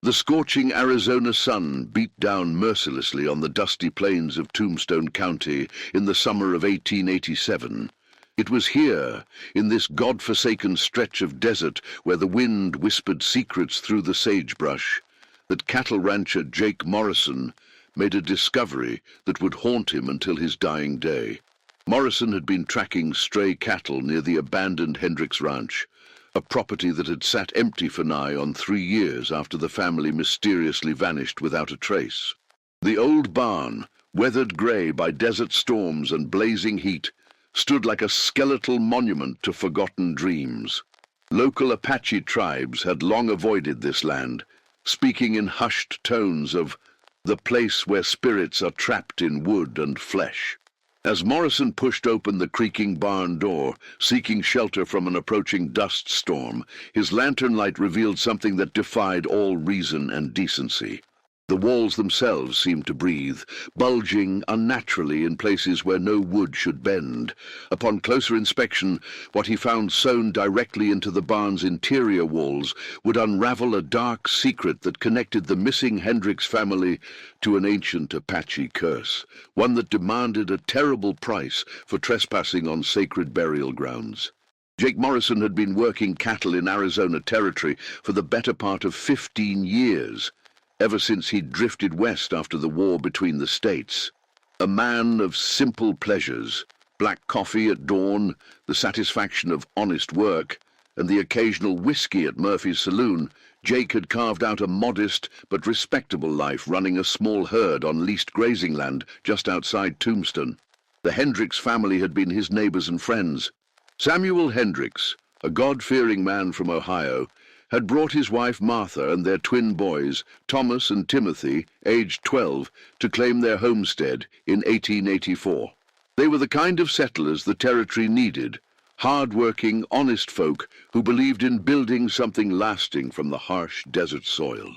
The scorching Arizona sun beat down mercilessly on the dusty plains of Tombstone County in the summer of 1887. It was here, in this God-forsaken stretch of desert where the wind whispered secrets through the sagebrush, that cattle rancher Jake Morrison made a discovery that would haunt him until his dying day. Morrison had been tracking stray cattle near the abandoned Hendricks Ranch, a property that had sat empty for nigh on 3 years after the family mysteriously vanished without a trace. The old barn, weathered grey by desert storms and blazing heat, stood like a skeletal monument to forgotten dreams. Local Apache tribes had long avoided this land, speaking in hushed tones of the place where spirits are trapped in wood and flesh. As Morrison pushed open the creaking barn door, seeking shelter from an approaching dust storm, his lantern light revealed something that defied all reason and decency. The walls themselves seemed to breathe, bulging unnaturally in places where no wood should bend. Upon closer inspection, what he found sewn directly into the barn's interior walls would unravel a dark secret that connected the missing Hendricks family to an ancient Apache curse, one that demanded a terrible price for trespassing on sacred burial grounds. Jake Morrison had been working cattle in Arizona territory for the better part of 15 years. Ever since he'd drifted west after the war between the states. A man of simple pleasures, black coffee at dawn, the satisfaction of honest work, and the occasional whiskey at Murphy's saloon, Jake had carved out a modest but respectable life running a small herd on leased grazing land just outside Tombstone. The Hendricks family had been his neighbors and friends. Samuel Hendricks, a God-fearing man from Ohio, had brought his wife Martha and their twin boys, Thomas and Timothy, aged 12, to claim their homestead in 1884. They were the kind of settlers the territory needed, hard-working, honest folk who believed in building something lasting from the harsh desert soil.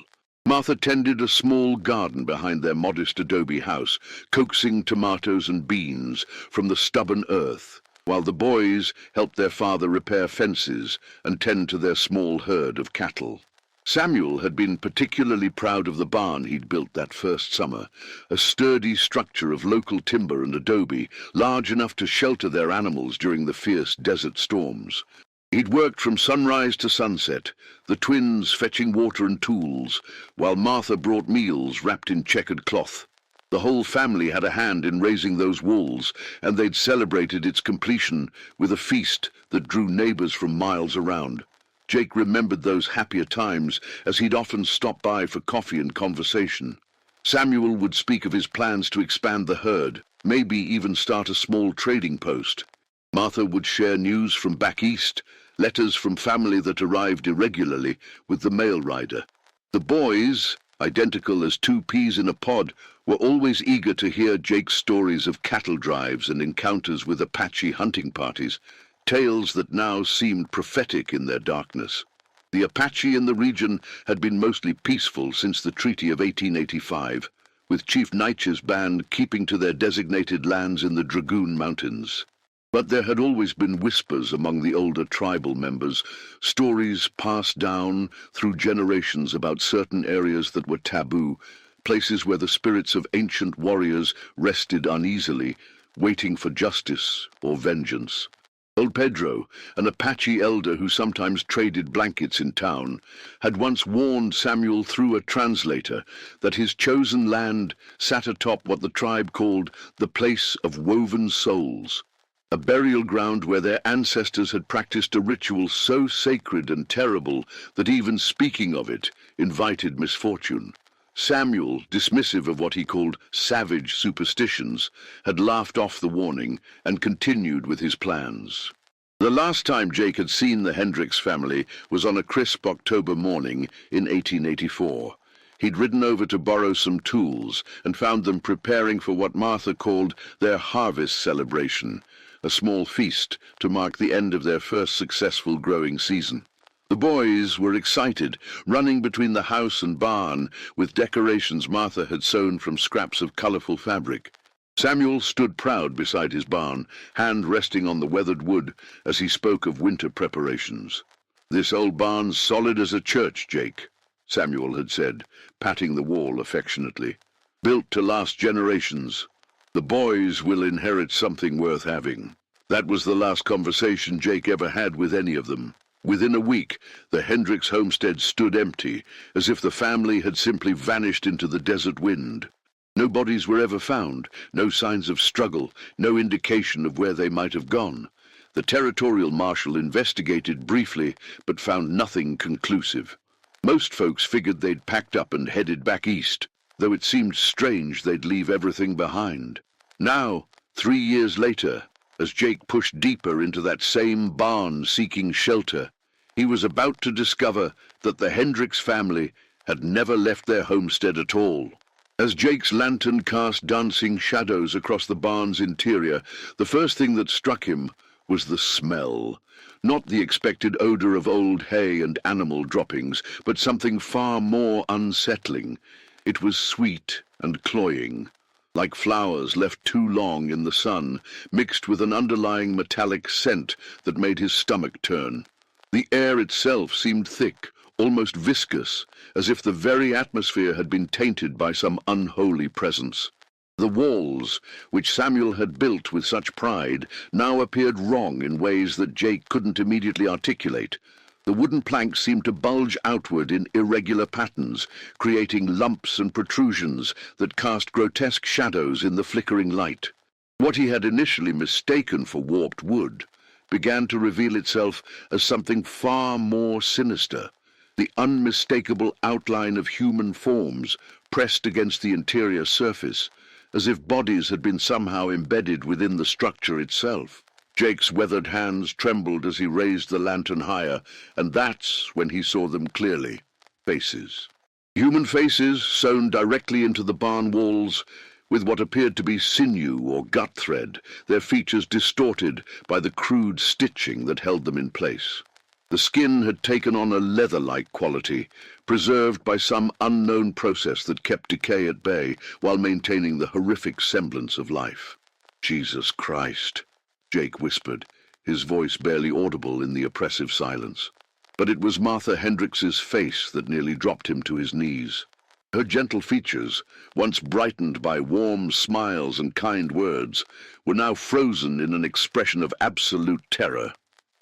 Martha tended a small garden behind their modest adobe house, coaxing tomatoes and beans from the stubborn earth, while the boys helped their father repair fences and tend to their small herd of cattle. Samuel had been particularly proud of the barn he'd built that first summer, a sturdy structure of local timber and adobe, large enough to shelter their animals during the fierce desert storms. He'd worked from sunrise to sunset, the twins fetching water and tools, while Martha brought meals wrapped in checkered cloth. The whole family had a hand in raising those walls, and they'd celebrated its completion with a feast that drew neighbors from miles around. Jake remembered those happier times, as he'd often stopped by for coffee and conversation. Samuel would speak of his plans to expand the herd, maybe even start a small trading post. Martha would share news from back east, letters from family that arrived irregularly with the mail rider. The boys, identical as 2 peas in a pod, were always eager to hear Jake's stories of cattle drives and encounters with Apache hunting parties, tales that now seemed prophetic in their darkness. The Apache in the region had been mostly peaceful since the Treaty of 1885, with Chief Nitsch's band keeping to their designated lands in the Dragoon Mountains. But there had always been whispers among the older tribal members, stories passed down through generations about certain areas that were taboo, places where the spirits of ancient warriors rested uneasily, waiting for justice or vengeance. Old Pedro, an Apache elder who sometimes traded blankets in town, had once warned Samuel through a translator that his chosen land sat atop what the tribe called the place of woven souls, a burial ground where their ancestors had practiced a ritual so sacred and terrible that even speaking of it invited misfortune. Samuel, dismissive of what he called savage superstitions, had laughed off the warning and continued with his plans. The last time Jake had seen the Hendricks family was on a crisp October morning in 1884. He'd ridden over to borrow some tools and found them preparing for what Martha called their harvest celebration, a small feast to mark the end of their first successful growing season. The boys were excited, running between the house and barn with decorations Martha had sewn from scraps of colorful fabric. Samuel stood proud beside his barn, hand resting on the weathered wood as he spoke of winter preparations. "This old barn's solid as a church, Jake. Samuel had said, patting the wall affectionately. "Built to last generations. The boys will inherit something worth having." That was the last conversation Jake ever had with any of them. Within a week, the Hendricks homestead stood empty, as if the family had simply vanished into the desert wind. No bodies were ever found, no signs of struggle, no indication of where they might have gone. The territorial marshal investigated briefly, but found nothing conclusive. Most folks figured they'd packed up and headed back east, though it seemed strange they'd leave everything behind. Now, 3 years later, as Jake pushed deeper into that same barn seeking shelter, he was about to discover that the Hendricks family had never left their homestead at all. As Jake's lantern cast dancing shadows across the barn's interior, the first thing that struck him was the smell. Not the expected odor of old hay and animal droppings, but something far more unsettling. It was sweet and cloying, like flowers left too long in the sun, mixed with an underlying metallic scent that made his stomach turn. The air itself seemed thick, almost viscous, as if the very atmosphere had been tainted by some unholy presence. The walls, which Samuel had built with such pride, now appeared wrong in ways that Jake couldn't immediately articulate. The wooden planks seemed to bulge outward in irregular patterns, creating lumps and protrusions that cast grotesque shadows in the flickering light. What he had initially mistaken for warped wood began to reveal itself as something far more sinister. The unmistakable outline of human forms pressed against the interior surface, as if bodies had been somehow embedded within the structure itself. Jake's weathered hands trembled as he raised the lantern higher, and that's when he saw them clearly. Faces. Human faces sewn directly into the barn walls, with what appeared to be sinew or gut thread, their features distorted by the crude stitching that held them in place. The skin had taken on a leather-like quality, preserved by some unknown process that kept decay at bay while maintaining the horrific semblance of life. "Jesus Christ," Jake whispered, his voice barely audible in the oppressive silence. But it was Martha Hendricks's face that nearly dropped him to his knees. Her gentle features, once brightened by warm smiles and kind words, were now frozen in an expression of absolute terror.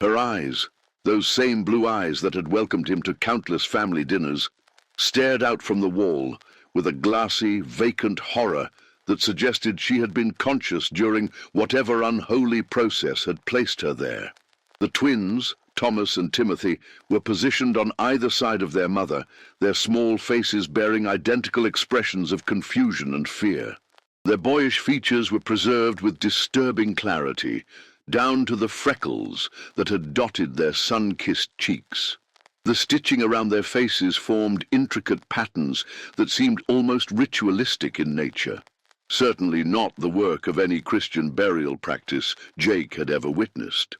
Her eyes, those same blue eyes that had welcomed him to countless family dinners, stared out from the wall with a glassy, vacant horror that suggested she had been conscious during whatever unholy process had placed her there. The twins, Thomas and Timothy, were positioned on either side of their mother, their small faces bearing identical expressions of confusion and fear. Their boyish features were preserved with disturbing clarity, down to the freckles that had dotted their sun-kissed cheeks. The stitching around their faces formed intricate patterns that seemed almost ritualistic in nature. Certainly not the work of any Christian burial practice Jake had ever witnessed.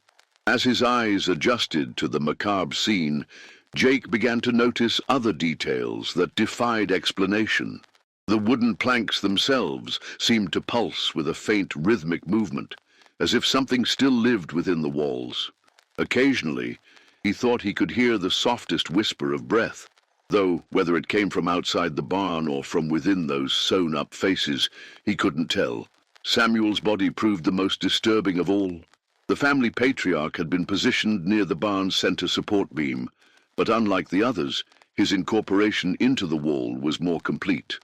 As his eyes adjusted to the macabre scene, Jake began to notice other details that defied explanation. The wooden planks themselves seemed to pulse with a faint rhythmic movement, as if something still lived within the walls. Occasionally, he thought he could hear the softest whisper of breath, though whether it came from outside the barn or from within those sewn-up faces, he couldn't tell. Samuel's body proved the most disturbing of all. The family patriarch had been positioned near the barn's center support beam, but unlike the others, his incorporation into the wall was more complete.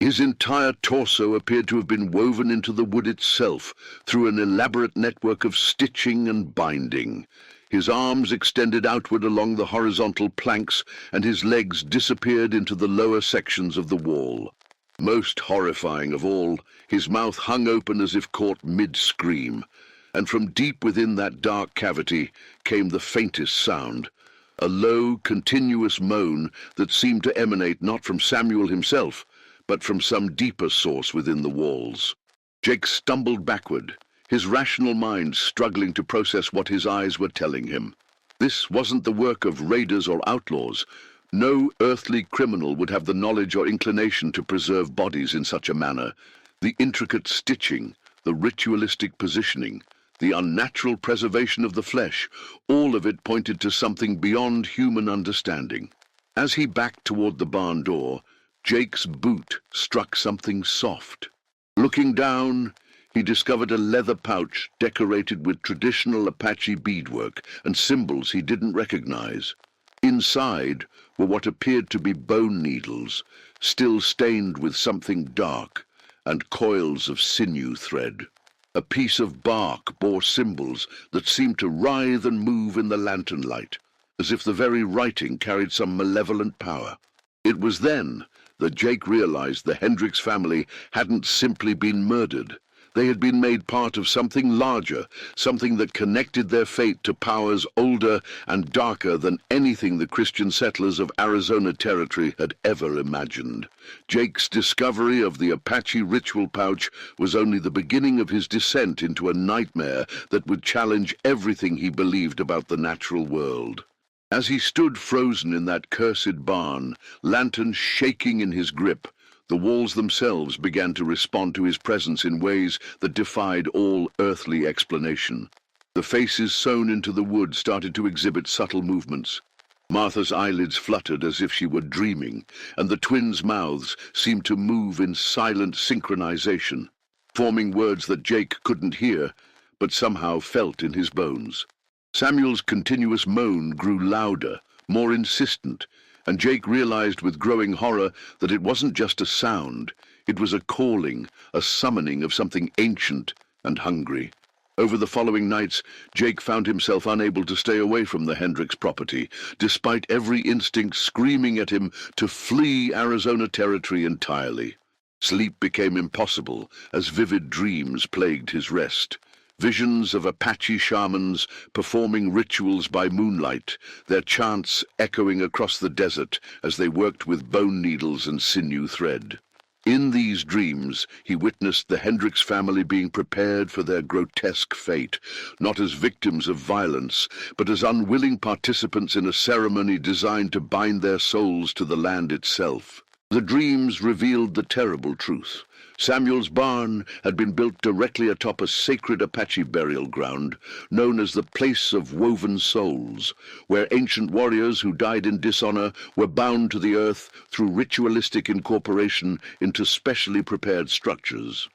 His entire torso appeared to have been woven into the wood itself through an elaborate network of stitching and binding. His arms extended outward along the horizontal planks, and his legs disappeared into the lower sections of the wall. Most horrifying of all, his mouth hung open as if caught mid-scream, and from deep within that dark cavity came the faintest sound, a low, continuous moan that seemed to emanate not from Samuel himself, but from some deeper source within the walls. Jake stumbled backward, his rational mind struggling to process what his eyes were telling him. This wasn't the work of raiders or outlaws. No earthly criminal would have the knowledge or inclination to preserve bodies in such a manner. The intricate stitching, the ritualistic positioning, the unnatural preservation of the flesh, all of it pointed to something beyond human understanding. As he backed toward the barn door, Jake's boot struck something soft. Looking down, he discovered a leather pouch decorated with traditional Apache beadwork and symbols he didn't recognize. Inside were what appeared to be bone needles, still stained with something dark, and coils of sinew thread. A piece of bark bore symbols that seemed to writhe and move in the lantern light, as if the very writing carried some malevolent power. It was then that Jake realized the Hendricks family hadn't simply been murdered. They had been made part of something larger, something that connected their fate to powers older and darker than anything the Christian settlers of Arizona Territory had ever imagined. Jake's discovery of the Apache ritual pouch was only the beginning of his descent into a nightmare that would challenge everything he believed about the natural world. As he stood frozen in that cursed barn, lantern shaking in his grip, the walls themselves began to respond to his presence in ways that defied all earthly explanation. The faces sewn into the wood started to exhibit subtle movements. Martha's eyelids fluttered as if she were dreaming, and the twins' mouths seemed to move in silent synchronization, forming words that Jake couldn't hear, but somehow felt in his bones. Samuel's continuous moan grew louder, more insistent, and Jake realized with growing horror that it wasn't just a sound. It was a calling, a summoning of something ancient and hungry. Over the following nights, Jake found himself unable to stay away from the Hendricks property, despite every instinct screaming at him to flee Arizona Territory entirely. Sleep became impossible as vivid dreams plagued his rest. Visions of Apache shamans performing rituals by moonlight, their chants echoing across the desert as they worked with bone needles and sinew thread. In these dreams, he witnessed the Hendricks family being prepared for their grotesque fate, not as victims of violence, but as unwilling participants in a ceremony designed to bind their souls to the land itself. The dreams revealed the terrible truth. Samuel's barn had been built directly atop a sacred Apache burial ground known as the Place of Woven Souls, where ancient warriors who died in dishonor were bound to the earth through ritualistic incorporation into specially prepared structures.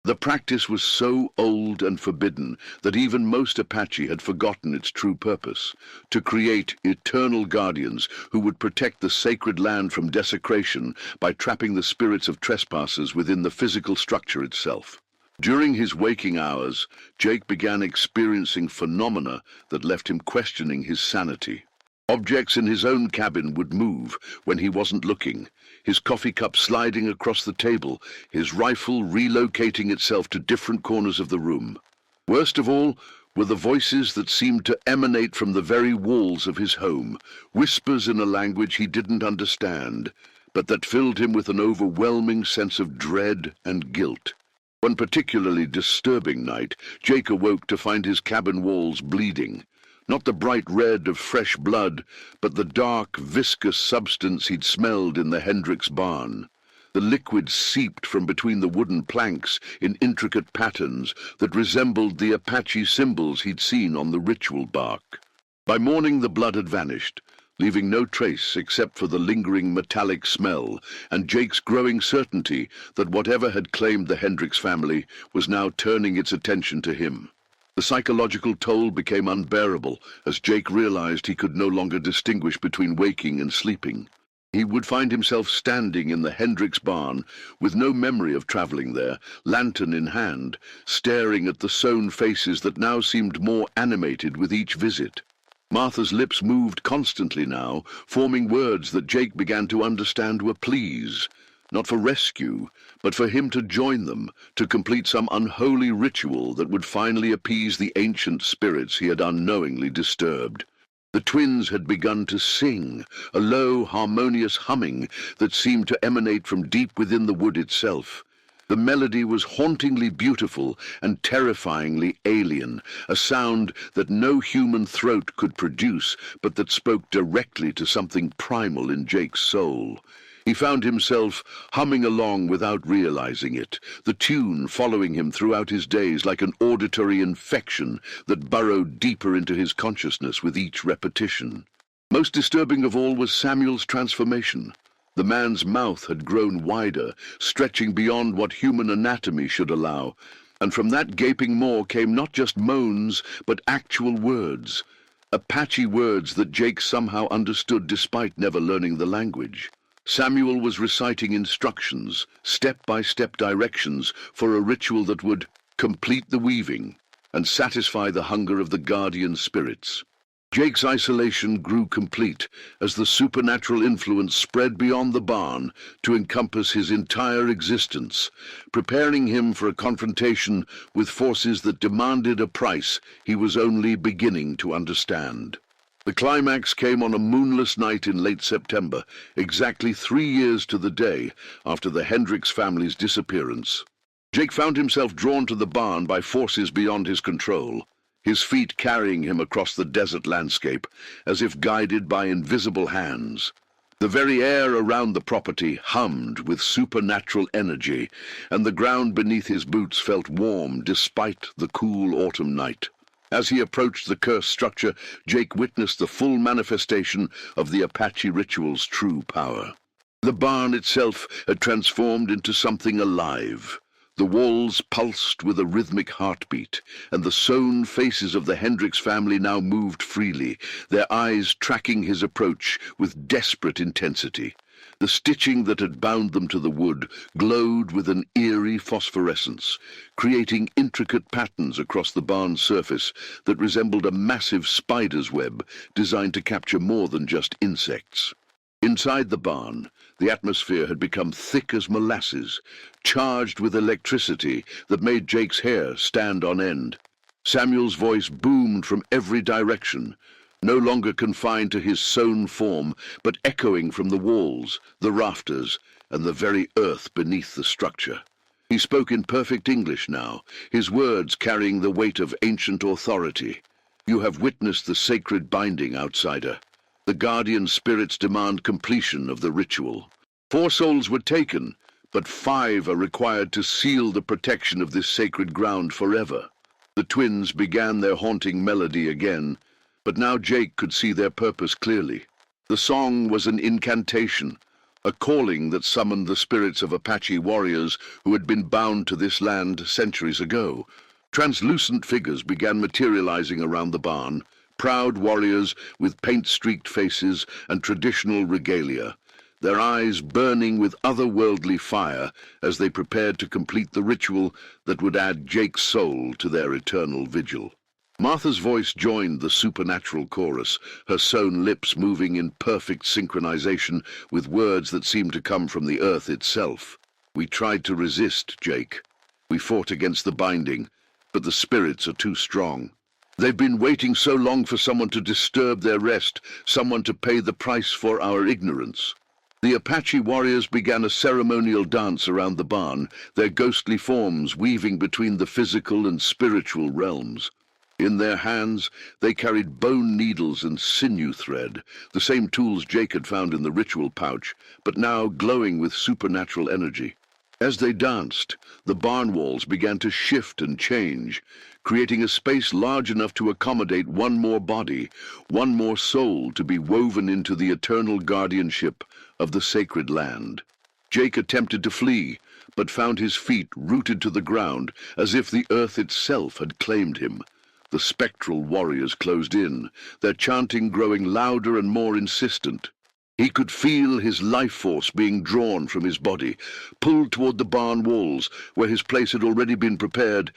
The practice was so old and forbidden that even most Apache had forgotten its true purpose, to create eternal guardians who would protect the sacred land from desecration by trapping the spirits of trespassers within the physical structure itself. During his waking hours, Jake began experiencing phenomena that left him questioning his sanity. Objects in his own cabin would move when he wasn't looking, his coffee cup sliding across the table, his rifle relocating itself to different corners of the room. Worst of all were the voices that seemed to emanate from the very walls of his home, whispers in a language he didn't understand, but that filled him with an overwhelming sense of dread and guilt. One particularly disturbing night, Jake awoke to find his cabin walls bleeding. Not the bright red of fresh blood, but the dark, viscous substance he'd smelled in the Hendricks barn. The liquid seeped from between the wooden planks in intricate patterns that resembled the Apache symbols he'd seen on the ritual bark. By morning the blood had vanished, leaving no trace except for the lingering metallic smell and Jake's growing certainty that whatever had claimed the Hendricks family was now turning its attention to him. The psychological toll became unbearable as Jake realized he could no longer distinguish between waking and sleeping. He would find himself standing in the Hendricks barn with no memory of traveling there, lantern in hand, staring at the sewn faces that now seemed more animated with each visit. Martha's lips moved constantly now, forming words that Jake began to understand were pleas. Not for rescue, but for him to join them, to complete some unholy ritual that would finally appease the ancient spirits he had unknowingly disturbed. The twins had begun to sing, a low, harmonious humming that seemed to emanate from deep within the wood itself. The melody was hauntingly beautiful and terrifyingly alien, a sound that no human throat could produce, but that spoke directly to something primal in Jake's soul. He found himself humming along without realizing it, the tune following him throughout his days like an auditory infection that burrowed deeper into his consciousness with each repetition. Most disturbing of all was Samuel's transformation. The man's mouth had grown wider, stretching beyond what human anatomy should allow, and from that gaping maw came not just moans, but actual words. Apache words that Jake somehow understood despite never learning the language. Samuel was reciting instructions, step-by-step directions for a ritual that would complete the weaving and satisfy the hunger of the guardian spirits. Jake's isolation grew complete as the supernatural influence spread beyond the barn to encompass his entire existence, preparing him for a confrontation with forces that demanded a price he was only beginning to understand. The climax came on a moonless night in late September, exactly 3 years to the day after the Hendricks family's disappearance. Jake found himself drawn to the barn by forces beyond his control, his feet carrying him across the desert landscape, as if guided by invisible hands. The very air around the property hummed with supernatural energy, and the ground beneath his boots felt warm despite the cool autumn night. As he approached the cursed structure, Jake witnessed the full manifestation of the Apache ritual's true power. The barn itself had transformed into something alive. The walls pulsed with a rhythmic heartbeat, and the sewn faces of the Hendricks family now moved freely, their eyes tracking his approach with desperate intensity. The stitching that had bound them to the wood glowed with an eerie phosphorescence, creating intricate patterns across the barn's surface that resembled a massive spider's web designed to capture more than just insects. Inside the barn, the atmosphere had become thick as molasses, charged with electricity that made Jake's hair stand on end. Samuel's voice boomed from every direction, no longer confined to his sewn form, but echoing from the walls, the rafters, and the very earth beneath the structure. He spoke in perfect English now, his words carrying the weight of ancient authority. "You have witnessed the sacred binding, outsider. The guardian spirits demand completion of the ritual. 4 souls were taken, but 5 are required to seal the protection of this sacred ground forever." The twins began their haunting melody again, but now Jake could see their purpose clearly. The song was an incantation, a calling that summoned the spirits of Apache warriors who had been bound to this land centuries ago. Translucent figures began materializing around the barn, proud warriors with paint-streaked faces and traditional regalia, their eyes burning with otherworldly fire as they prepared to complete the ritual that would add Jake's soul to their eternal vigil. Martha's voice joined the supernatural chorus, her sewn lips moving in perfect synchronization with words that seemed to come from the earth itself. "We tried to resist, Jake. We fought against the binding, but the spirits are too strong. They've been waiting so long for someone to disturb their rest, someone to pay the price for our ignorance." The Apache warriors began a ceremonial dance around the barn, their ghostly forms weaving between the physical and spiritual realms. In their hands, they carried bone needles and sinew thread, the same tools Jake had found in the ritual pouch, but now glowing with supernatural energy. As they danced, the barn walls began to shift and change, creating a space large enough to accommodate one more body, one more soul to be woven into the eternal guardianship of the sacred land. Jake attempted to flee, but found his feet rooted to the ground as if the earth itself had claimed him. The spectral warriors closed in, their chanting growing louder and more insistent. He could feel his life force being drawn from his body, pulled toward the barn walls, where his place had already been prepared,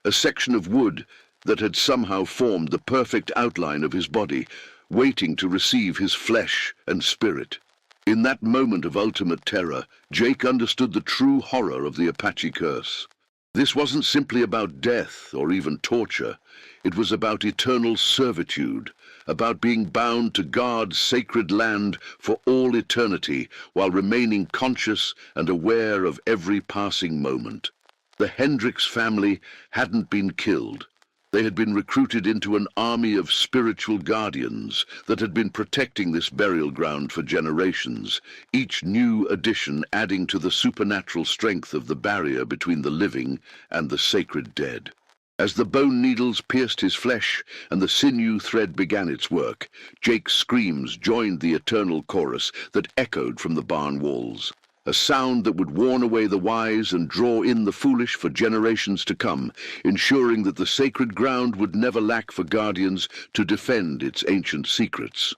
a section of wood that had somehow formed the perfect outline of his body, waiting to receive his flesh and spirit. In that moment of ultimate terror, Jake understood the true horror of the Apache curse. This wasn't simply about death or even torture. It was about eternal servitude, about being bound to God's sacred land for all eternity while remaining conscious and aware of every passing moment. The Hendricks family hadn't been killed. They had been recruited into an army of spiritual guardians that had been protecting this burial ground for generations, each new addition adding to the supernatural strength of the barrier between the living and the sacred dead. As the bone needles pierced his flesh and the sinew thread began its work, Jake's screams joined the eternal chorus that echoed from the barn walls, a sound that would warn away the wise and draw in the foolish for generations to come, ensuring that the sacred ground would never lack for guardians to defend its ancient secrets.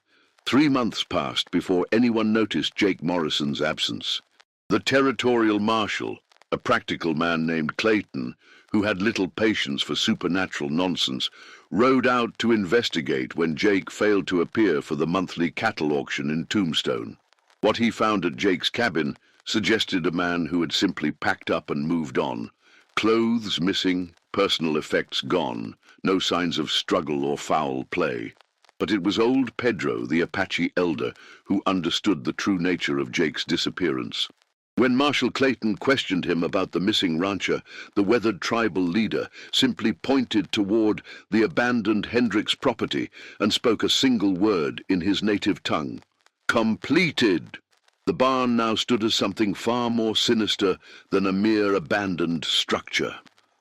3 months passed before anyone noticed Jake Morrison's absence. The territorial marshal, a practical man named Clayton, who had little patience for supernatural nonsense, rode out to investigate when Jake failed to appear for the monthly cattle auction in Tombstone. What he found at Jake's cabin suggested a man who had simply packed up and moved on. Clothes missing, personal effects gone, no signs of struggle or foul play. But it was old Pedro, the Apache elder, who understood the true nature of Jake's disappearance. When Marshal Clayton questioned him about the missing rancher, the weathered tribal leader simply pointed toward the abandoned Hendricks property and spoke a single word in his native tongue: completed. The barn now stood as something far more sinister than a mere abandoned structure.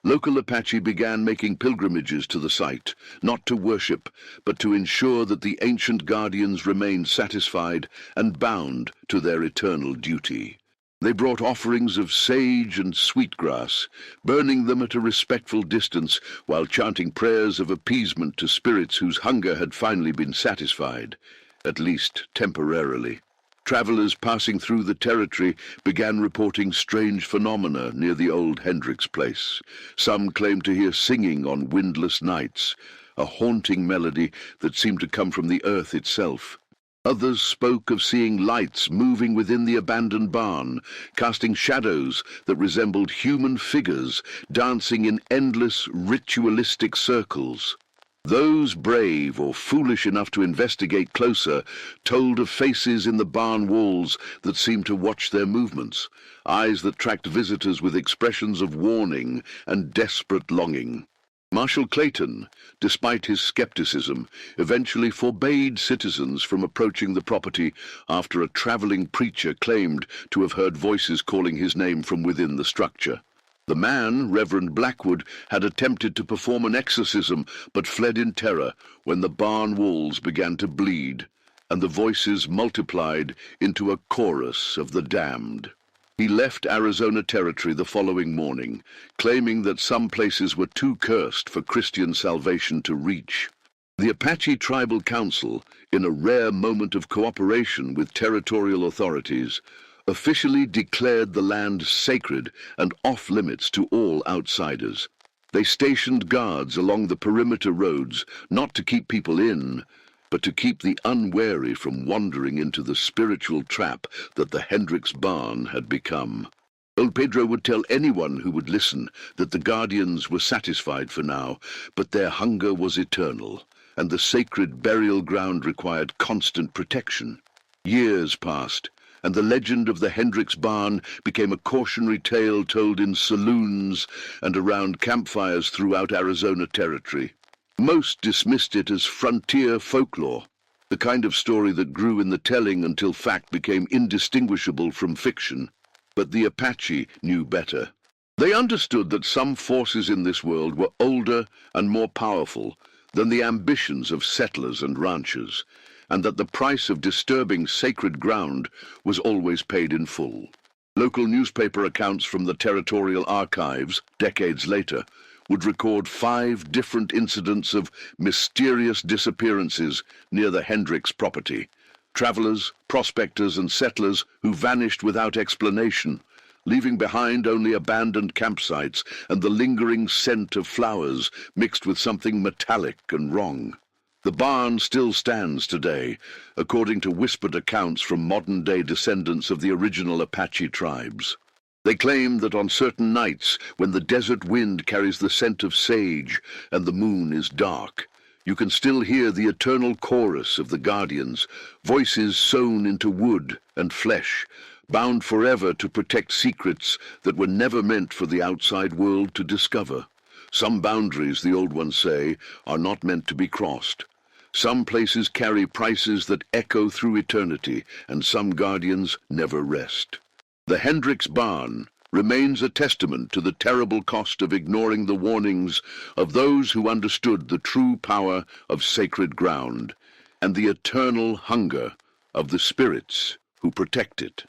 Local Apache began making pilgrimages to the site, not to worship, but to ensure that the ancient guardians remained satisfied and bound to their eternal duty. They brought offerings of sage and sweetgrass, burning them at a respectful distance while chanting prayers of appeasement to spirits whose hunger had finally been satisfied, at least temporarily. Travelers passing through the territory began reporting strange phenomena near the old Hendricks place. Some claimed to hear singing on windless nights, a haunting melody that seemed to come from the earth itself. Others spoke of seeing lights moving within the abandoned barn, casting shadows that resembled human figures dancing in endless ritualistic circles. Those brave or foolish enough to investigate closer told of faces in the barn walls that seemed to watch their movements, eyes that tracked visitors with expressions of warning and desperate longing. Marshal Clayton, despite his skepticism, eventually forbade citizens from approaching the property after a traveling preacher claimed to have heard voices calling his name from within the structure. The man, Reverend Blackwood, had attempted to perform an exorcism but fled in terror when the barn walls began to bleed and the voices multiplied into a chorus of the damned. He left Arizona Territory the following morning, claiming that some places were too cursed for Christian salvation to reach. The Apache Tribal Council, in a rare moment of cooperation with territorial authorities, officially declared the land sacred and off-limits to all outsiders. They stationed guards along the perimeter roads, not to keep people in, but to keep the unwary from wandering into the spiritual trap that the Hendricks barn had become. Old Pedro would tell anyone who would listen that the guardians were satisfied for now, but their hunger was eternal, and the sacred burial ground required constant protection. Years passed, and the legend of the Hendricks barn became a cautionary tale told in saloons and around campfires throughout Arizona Territory. Most dismissed it as frontier folklore, the kind of story that grew in the telling until fact became indistinguishable from fiction. But the Apache knew better. They understood that some forces in this world were older and more powerful than the ambitions of settlers and ranchers, and that the price of disturbing sacred ground was always paid in full. Local newspaper accounts from the territorial archives, decades later, would record 5 different incidents of mysterious disappearances near the Hendricks property. Travelers, prospectors, and settlers who vanished without explanation, leaving behind only abandoned campsites and the lingering scent of flowers mixed with something metallic and wrong. The barn still stands today, according to whispered accounts from modern-day descendants of the original Apache tribes. They claim that on certain nights, when the desert wind carries the scent of sage and the moon is dark, you can still hear the eternal chorus of the guardians, voices sewn into wood and flesh, bound forever to protect secrets that were never meant for the outside world to discover. Some boundaries, the old ones say, are not meant to be crossed. Some places carry prices that echo through eternity, and some guardians never rest. The Hendricks barn, remains a testament to the terrible cost of ignoring the warnings of those who understood the true power of sacred ground and the eternal hunger of the spirits who protect it.